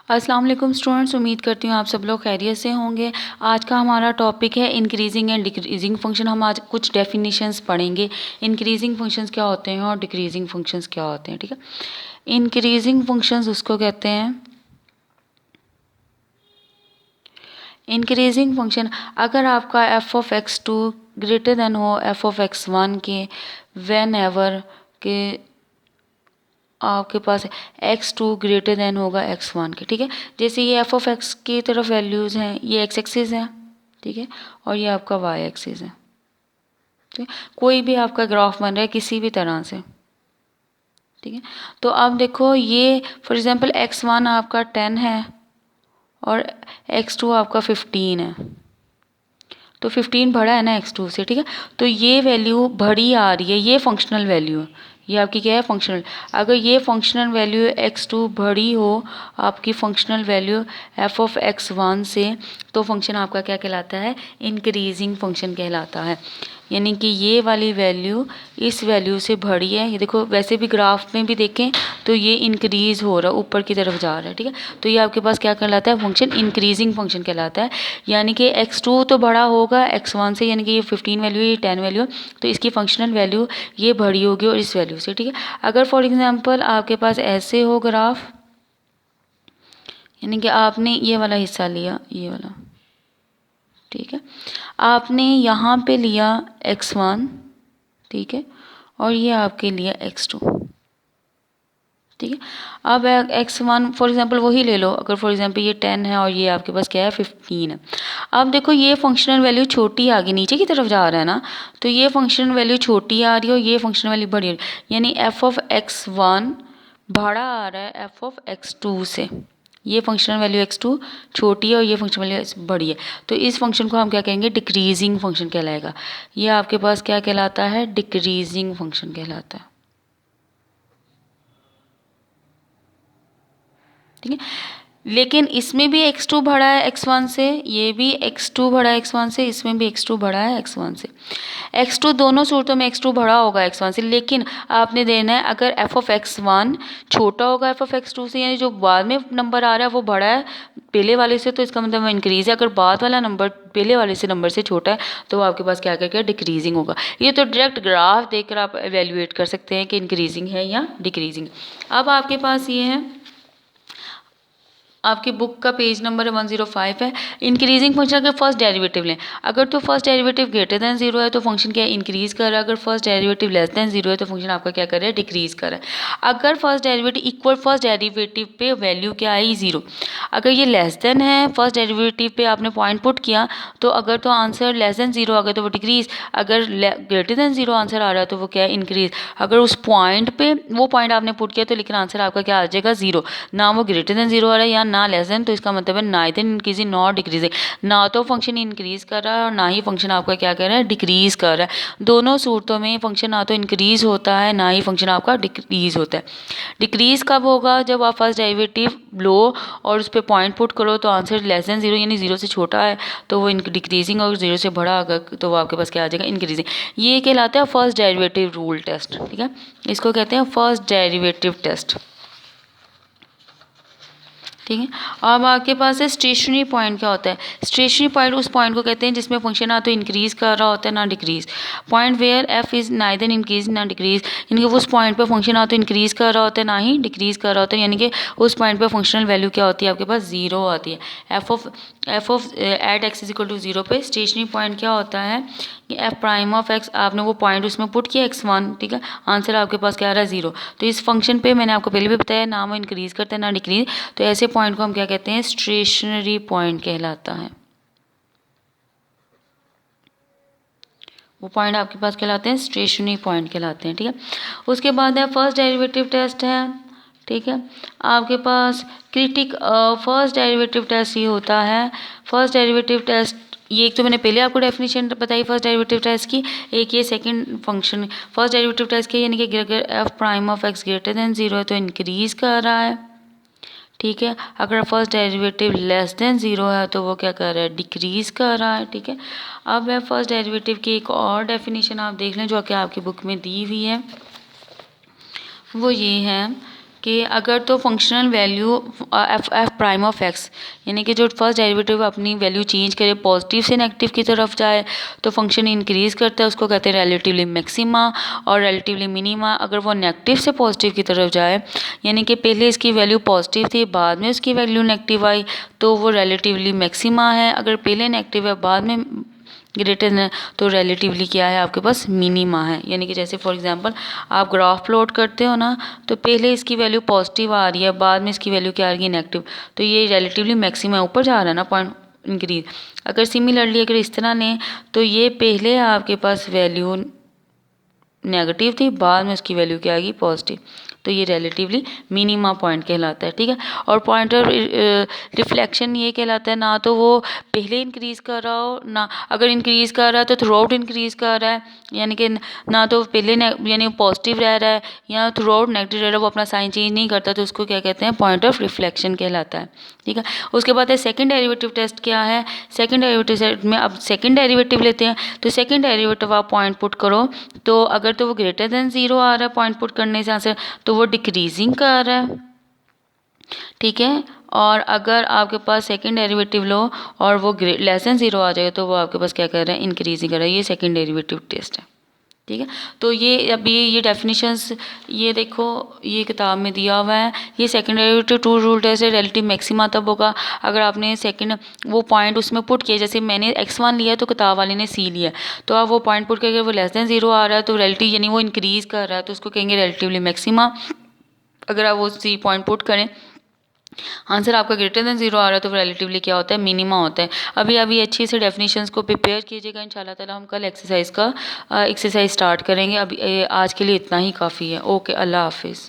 अस्सलाम वालेकुम स्टूडेंट्स, उम्मीद करती हूँ आप सब लोग खैरियत से होंगे। आज का हमारा टॉपिक है इंक्रीजिंग एंड डिक्रीजिंग फंक्शन। हम आज कुछ डेफिनेशंस पढ़ेंगे, इंक्रीजिंग फंक्शंस क्या होते हैं और डिक्रीजिंग फंक्शंस क्या होते हैं। ठीक है, इंक्रीजिंग फंक्शंस उसको कहते हैं, इंक्रीजिंग फंक्शन अगर आपका f of x two greater than हो एफ ऑफ एक्स वन के, वेन एवर के आपके पास एक्स टू ग्रेटर देन होगा एक्स वन के। ठीक है, जैसे ये एफ ऑफ एक्स की तरफ वैल्यूज़ हैं, ये एक्स एक्सिस है, ठीक है, और ये आपका वाई एक्सिस है। ठीक है, कोई भी आपका ग्राफ बन रहा है किसी भी तरह से। ठीक है, तो अब देखो ये फॉर एग्जांपल एक्स वन आपका 10 है और एक्स टू आपका 15 है, तो 15 बड़ा है ना एक्स टू से। ठीक है, तो ये वैल्यू बड़ी आ रही है, ये फंक्शनल वैल्यू है, ये आपकी क्या है, फंक्शनल। अगर ये फंक्शनल वैल्यू एक्स टू बड़ी हो आपकी functional value F of x one से, तो फंक्शन आपका क्या कहलाता है, इंक्रीजिंग फंक्शन कहलाता है। यानी कि ये वाली वैल्यू इस वैल्यू से बड़ी है। ये देखो, वैसे भी ग्राफ में भी देखें तो ये इंक्रीज हो रहा है, ऊपर की तरफ जा रहा है। ठीक है, तो ये आपके पास क्या कहलाता है, फंक्शन इंक्रीजिंग फंक्शन कहलाता है। यानी कि एक्स टू तो बड़ा होगा एक्स वन से, यानी कि ये 15 वैल्यू, ये 10 वैल्यू, तो इसकी फंक्शनल वैल्यू ये बड़ी होगी और इस वैल्यू से। ठीक है, अगर फॉर एग्जांपल आपके पास ऐसे हो ग्राफ, यानी कि आपने ये वाला हिस्सा लिया, ये वाला, ठीक है, आपने यहाँ पे लिया एक्स वन, ठीक है, और ये आपके लिया एक्स टू। ठीक है, अब एक्स वन फॉर एग्जांपल वही ले लो, अगर फॉर एग्जांपल ये 10 है और ये आपके पास क्या है, 15 है। अब देखो ये फंक्शनल वैल्यू छोटी आगे नीचे की तरफ जा रहा है ना, तो ये फंक्शनल वैल्यू छोटी आ रही है और ये फंक्शनल वैल्यू बड़ी आ रही है, यानी एफ ऑफ एक्स वन बड़ा आ रहा है एफ ऑफ एक्स टू से। ये फंक्शनल वैल्यू एक्स टू छोटी है और ये फंक्शनल वैल्यू बड़ी है, तो इस फंक्शन को हम क्या कहेंगे, डिक्रीजिंग फंक्शन कहलाएगा। ये आपके पास क्या कहलाता है, डिक्रीजिंग फंक्शन कहलाता है। ठीक है, लेकिन इसमें भी x2 बड़ा है x1 से, ये भी x2 बड़ा है x1 से, इसमें भी x2 बड़ा है x1 से। x2 दोनों सूरतों में x2 बड़ा होगा x1 से, लेकिन आपने देना है अगर f ऑफ x1 छोटा होगा f ऑफ x2 से, यानी जो बाद में नंबर आ रहा है वो बड़ा है पहले वाले से, तो इसका मतलब इंक्रीज है। अगर बाद वाला नंबर पहले वाले से नंबर से छोटा है तो वो आपके पास क्या करके डिक्रीजिंग होगा। ये तो डायरेक्ट ग्राफ देखकर आप एवेल्युएट कर सकते हैं कि इंक्रीजिंग है या डिक्रीजिंग। अब आपके पास ये है, आपकी बुक का पेज नंबर 105 है। इंक्रीजिंग फंक्शन अगर फर्स्ट डेरिवेटिव लें, अगर तो first derivative greater than zero है तो फंक्शन क्या है, इंक्रीज कर रहा है। अगर first derivative less than zero है तो फंक्शन आपका क्या कर रहा है, डिक्रीज कर रहा है। अगर first derivative equal first derivative पे वैल्यू क्या आई, जीरो। अगर ये लेस देन है, फर्स्ट डेरिवेटिव पे आपने पॉइंट पुट किया, तो अगर तो आंसर लेस देन जीरो आ गया तो वो डिक्रीज, अगर ग्रेटर देन जीरो आंसर आ रहा है तो वो क्या है, इंक्रीज। अगर उस पॉइंट पे वो पॉइंट आपने पुट किया तो लेकिन आंसर आपका क्या आ जाएगा, जीरो। ना वो ग्रेटर देन जीरो आ रहा है या ना लेस देन, तो इसका मतलब है नाइदर इंक्रीजिंग नॉट डिक्रीजिंग, ना तो फंक्शन इंक्रीज कर रहा है और ना ही फंक्शन आपका क्या कर रहा है, डिक्रीज कर रहा है। दोनों सूरतों में फंक्शन ना तो इंक्रीज होता है ना ही फंक्शन आपका डिक्रीज होता है। डिक्रीज कब होगा, जब आप फर्स्ट डेरिवेटिव लो और उस पर पॉइंट पुट करो तो आंसर लेस देन जीरो यानी जीरो से छोटा है तो वो डिक्रीजिंग, और जीरो से बड़ा अगर तो वो आपके पास क्या आ जाएगा, इंक्रीजिंग। ये कहलाता है फर्स्ट डेरिवेटिव रूल टेस्ट। ठीक है, इसको कहते हैं फर्स्ट डेरिवेटिव टेस्ट। ठीक है, अब आपके पास है स्टेशनरी पॉइंट। क्या होता है स्टेशनरी पॉइंट, उस पॉइंट को कहते हैं जिसमें फंक्शन ना तो इंक्रीज कर रहा होता है ना decrease. Point where f is neither increase ना डिक्रीज, यानी कि उस पॉइंट पे फंक्शन ना तो इंक्रीज कर रहा होता है ना ही डिक्रीज कर रहा होता है, यानी कि उस पॉइंट पे फंक्शनल वैल्यू क्या होती है, आपके पास जीरो आती है। F of at x is equal to zero पे स्टेशनरी पॉइंट क्या होता है कि एफ प्राइम ऑफ एक्स, आपने वो पॉइंट उसमें पुट किया एक्स वन, ठीक है, आंसर आपके पास क्या आ रहा है, जीरो। तो इस फंक्शन पे मैंने आपको पहले भी बताया ना वो इंक्रीज करता है ना डिक्रीज, तो ऐसे पॉइंट को हम क्या कहते हैं, स्टेशनरी पॉइंट कहलाता है। वो पॉइंट आपके पास कहलाते हैं स्टेशनरी पॉइंट कहलाते हैं। ठीक है, उसके बाद है फर्स्ट डेरिवेटिव टेस्ट है। ठीक है, आपके पास फर्स्ट डेरिवेटिव टेस्ट ये होता है, फर्स्ट डेरिवेटिव टेस्ट, ये एक तो मैंने पहले आपको डेफिनेशन बताई फर्स्ट डेरिवेटिव टेस्ट की, एक ये second function first derivative test की, यानी कि अगर f prime of x greater than zero है तो इंक्रीज कर रहा है। ठीक है, अगर first derivative less than zero है तो वो क्या कर रहा है, डिक्रीज कर रहा है। ठीक है, अब है फर्स्ट डेरिवेटिव की एक और डेफिनेशन आप देख लें जो कि आपकी बुक में दी हुई है, वो ये है कि अगर तो functional value F prime of x यानी कि जो फर्स्ट डेरिवेटिव अपनी वैल्यू चेंज करे पॉजिटिव से नेगेटिव की तरफ जाए तो फंक्शन इंक्रीज़ करता है, उसको कहते हैं रिलेटिवली मैक्सिमा और रिलेटिवली मिनिमा। अगर वो नेगेटिव से पॉजिटिव की तरफ जाए यानी कि पहले इसकी वैल्यू पॉजिटिव थी बाद में उसकी वैल्यू नेगेटिव आई तो वो रिलेटिवली मैक्सिमा है। अगर पहले नेगेटिव है बाद में ग्रेटर देन तो रिलेटिवली क्या है आपके पास मिनिमा है। यानी कि जैसे फॉर एग्जांपल आप ग्राफ प्लॉट करते हो ना तो पहले इसकी वैल्यू पॉजिटिव आ रही है बाद में इसकी वैल्यू क्या आ रही है नेगेटिव, तो ये रिलेटिवली मैक्सिमा ऊपर जा रहा है ना पॉइंट इंक्रीज। अगर सिमिलरली अगर इस तरह ने तो ये पहले आपके पास वैल्यू नेगेटिव थी बाद में उसकी वैल्यू क्या आएगी पॉजिटिव, तो ये रिलेटिवली मिनिमा पॉइंट कहलाता है। ठीक है, और पॉइंट ऑफ रिफ्लेक्शन ये कहलाता है ना तो वो पहले इंक्रीज़ कर रहा हो ना, अगर इंक्रीज़ कर रहा है तो थ्रू आउट इंक्रीज़ कर रहा है यानी कि ना तो पहले यानी पॉजिटिव रह रहा है या थ्रू आउट नेगेटिव रह रहा है, वो अपना साइन चेंज नहीं करता तो उसको क्या कहते हैं पॉइंट ऑफ रिफ्लेक्शन कहलाता है। ठीक है, उसके बाद है सेकंड डेरिवेटिव टेस्ट। क्या है सेकंड डेरिवेटिव टेस्ट में? अब सेकंड डेरिवेटिव लेते हैं तो सेकंड डेरिवेटिव आप पॉइंट पुट करो तो अगर तो वो ग्रेटर देन ज़ीरो आ रहा है पॉइंट पुट करने से आंसर तो वो डिक्रीजिंग कर रहा है। ठीक है, और अगर आपके पास सेकंड डेरिवेटिव लो और वो लेस देन ज़ीरो आ जाएगा तो वो आपके पास क्या कर रहा है इंक्रीजिंग कर रहा है। ये सेकंड डेरिवेटिव टेस्ट है। ठीक है, तो ये अभी ये डेफिनेशंस ये देखो ये किताब में दिया हुआ है। ये second derivative two rule test है। रिलेटिव मैक्सिमा तब होगा अगर आपने सेकंड वो पॉइंट उसमें पुट किया, जैसे मैंने x1 लिया तो किताब वाले ने c लिया, तो आप वो पॉइंट पुट करके वो लेस देन ज़ीरो आ रहा है तो रिलेटिव यानी वो इंक्रीज़ कर रहा है तो उसको कहेंगे रिलेटिवली मैक्सिमा। अगर आप वो c पॉइंट पुट करें आंसर आपका ग्रेटर देन ज़ीरो आ रहा है तो रिलेटिवली क्या होता है मिनिमा होता है। अभी अभी अच्छी से डेफिनेशंस को प्रिपेयर कीजिएगा, इंशाल्लाह ताला हम कल एक्सरसाइज स्टार्ट करेंगे। अभी आज के लिए इतना ही काफ़ी है। ओके, अल्लाह हाफिज़।